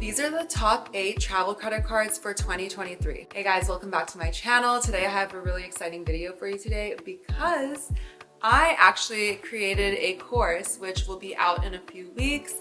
These are the top 8 travel credit cards for 2023. Hey guys, welcome back to my channel. Today I have a really exciting video for you today because I actually created a course which will be out in a few weeks.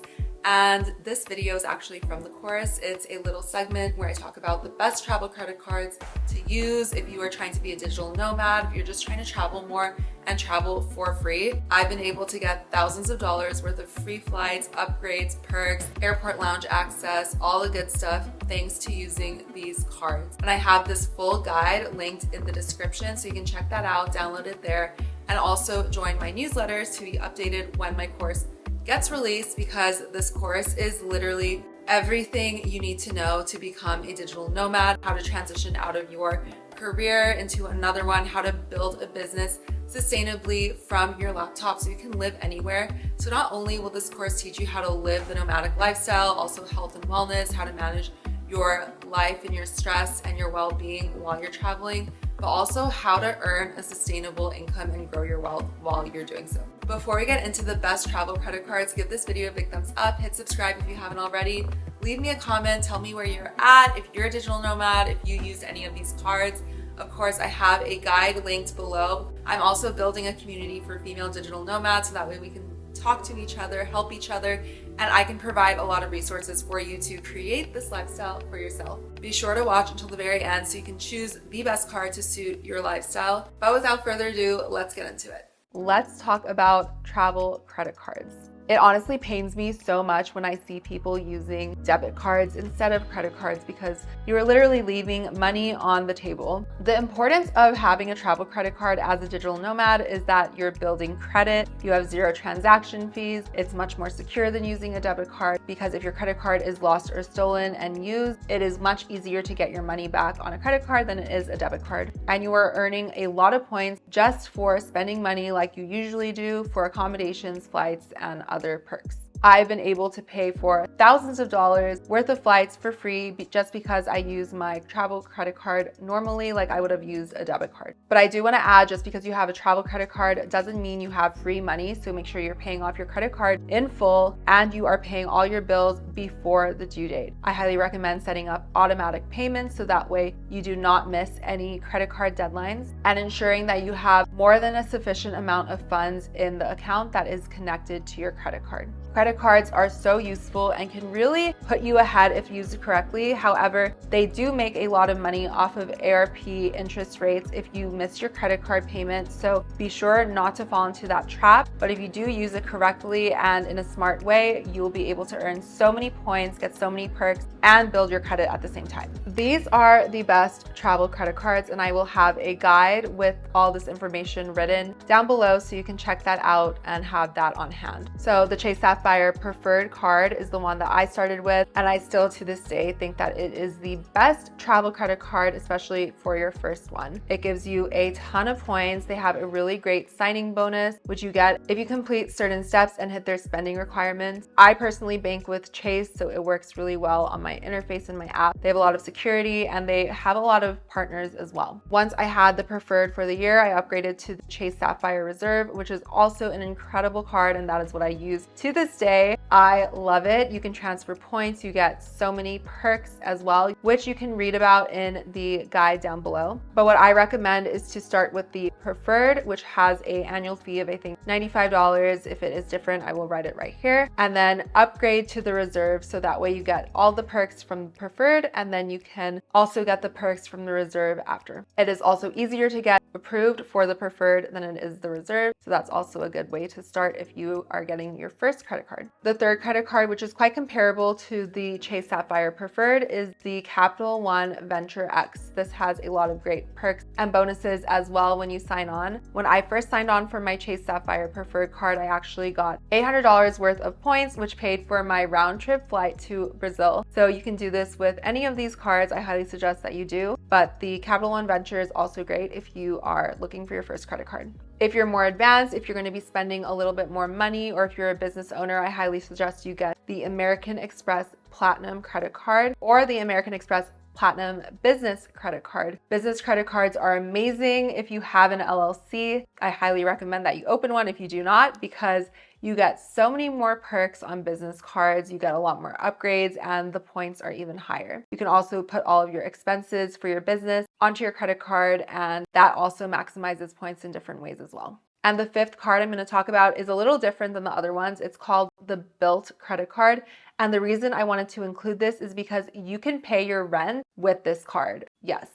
And this video is actually from the course. It's a little segment where I talk about the best travel credit cards to use if you are trying to be a digital nomad, if you're just trying to travel more and travel for free. I've been able to get thousands of dollars worth of free flights, upgrades, perks, airport lounge access, all the good stuff thanks to using these cards. And I have this full guide linked in the description, so you can check that out, download it there, and also join my newsletters to be updated when my course gets released, because this course is literally everything you need to know to become a digital nomad, how to transition out of your career into another one, how to build a business sustainably from your laptop so you can live anywhere. So not only will this course teach you how to live the nomadic lifestyle, also health and wellness, how to manage your life and your stress and your well-being while you're traveling, but also how to earn a sustainable income and grow your wealth while you're doing so. Before we get into the best travel credit cards, give this video a big thumbs up, hit subscribe if you haven't already, leave me a comment, tell me where you're at, if you're a digital nomad, if you used any of these cards. Of course, I have a guide linked below. I'm also building a community for female digital nomads so that way we can talk to each other, help each other, and I can provide a lot of resources for you to create this lifestyle for yourself. Be sure to watch until the very end so you can choose the best card to suit your lifestyle. But without further ado, let's get into it. Let's talk about travel credit cards. It honestly pains me so much when I see people using debit cards instead of credit cards because you are literally leaving money on the table. The importance of having a travel credit card as a digital nomad is that you're building credit, you have 0 transaction fees, it's much more secure than using a debit card because if your credit card is lost or stolen and used, it is much easier to get your money back on a credit card than it is a debit card. And you are earning a lot of points just for spending money like you usually do for accommodations, flights, and other perks. I've been able to pay for thousands of dollars worth of flights for free just because I use my travel credit card normally like I would have used a debit card. But I do want to add, just because you have a travel credit card doesn't mean you have free money. So make sure you're paying off your credit card in full and you are paying all your bills before the due date. I highly recommend setting up automatic payments so that way you do not miss any credit card deadlines, and ensuring that you have more than a sufficient amount of funds in the account that is connected to your credit card. Credit cards are so useful and can really put you ahead if used correctly. However, they do make a lot of money off of ARP interest rates if you miss your credit card payment. So be sure not to fall into that trap. But if you do use it correctly and in a smart way, you will be able to earn so many points, get so many perks, and build your credit at the same time. These are the best travel credit cards, and I will have a guide with all this information written down below so you can check that out and have that on hand. So the Chase SAPPHIRE preferred card is the one that I started with, and I still to this day think that it is the best travel credit card, especially for your first one. It gives you a ton of points. They have a really great signing bonus, which you get if you complete certain steps and hit their spending requirements. I personally bank with Chase, so it works really well on my interface and my app. They have a lot of security and they have a lot of partners as well. Once I had the preferred for the year, I upgraded to the Chase SAPPHIRE Reserve, which is also an incredible card, and that is what I use to this day. I love it. You can transfer points. You get so many perks as well, which you can read about in the guide down below. But what I recommend is to start with the preferred, which has an annual fee of I think $95. If it is different, I will write it right here. And then upgrade to the reserve, so that way you get all the perks from the preferred, and then you can also get the perks from the reserve after. It is also easier to get approved for the preferred than it is the reserve, so that's also a good way to start if you are getting your first credit card. The third credit card, which is quite comparable to the Chase SAPPHIRE preferred, is the Capital One Venture X. This has a lot of great perks and bonuses as well when you sign on. When I first signed on for my Chase SAPPHIRE preferred card, I actually got $800 worth of points, which paid for my round trip flight to Brazil. So you can do this with any of these cards. I highly suggest that you do, but the Capital One Venture is also great if you are looking for your first credit card. If you're more advanced, if you're going to be spending a little bit more money, or if you're a business owner, I highly suggest you get the American Express Platinum credit card or the American Express Platinum Business Credit Card. Business credit cards are amazing if you have an LLC. I highly recommend that you open one if you do not, because You get so many more perks on business cards, you get a lot more upgrades, and the points are even higher. You can also put all of your expenses for your business onto your credit card, and that also maximizes points in different ways as well. And the fifth card I'm going to talk about is a little different than the other ones. It's called the Built credit card. And the reason I wanted to include this is because you can pay your rent with this card. Yes,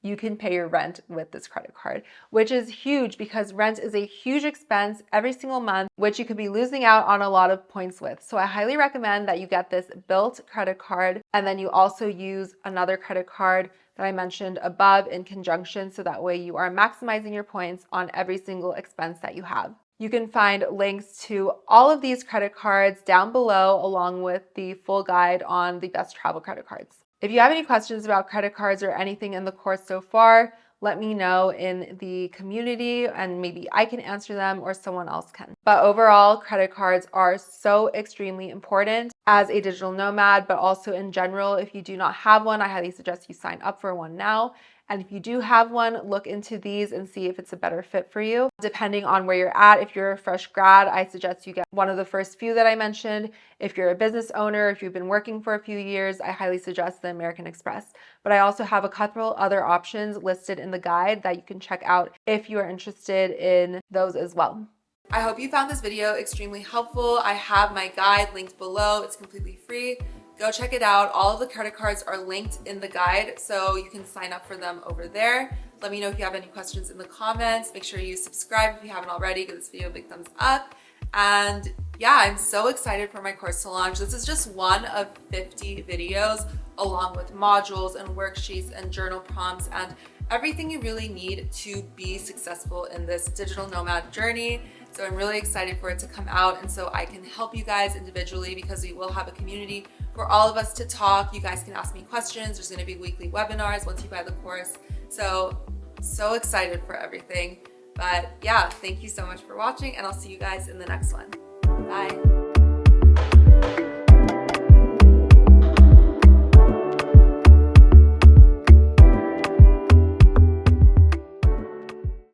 you can pay your rent with this credit card, which is huge because rent is a huge expense every single month, which you could be losing out on a lot of points with. So I highly recommend that you get this Built credit card, and then you also use another credit card that I mentioned above in conjunction, so that way you are maximizing your points on every single expense that you have. You can find links to all of these credit cards down below, along with the full guide on the best travel credit cards. If you have any questions about credit cards or anything in the course so far, let me know in the community and maybe I can answer them or someone else can. But overall, credit cards are so extremely important as a digital nomad, but also in general. If you do not have one, I highly suggest you sign up for one now. And if you do have one, look into these and see if it's a better fit for you. Depending on where you're at, if you're a fresh grad, I suggest you get one of the first few that I mentioned. If you're a business owner, if you've been working for a few years, I highly suggest the American Express. But I also have a couple other options listed in the guide that you can check out if you are interested in those as well. I hope you found this video extremely helpful. I have my guide linked below. It's completely free. Go check it out. All of the credit cards are linked in the guide, so you can sign up for them over there. Let me know if you have any questions in the comments. Make sure you subscribe if you haven't already. Give this video a big thumbs up. And yeah, I'm so excited for my course to launch. This is just one of 50 videos, along with modules and worksheets and journal prompts and everything you really need to be successful in this digital nomad journey. So I'm really excited for it to come out, and so I can help you guys individually, because we will have a community for all of us to talk. You guys can ask me questions. There's going to be weekly webinars once you buy the course. So excited for everything. But yeah, thank you so much for watching, and I'll see you guys in the next one. Bye.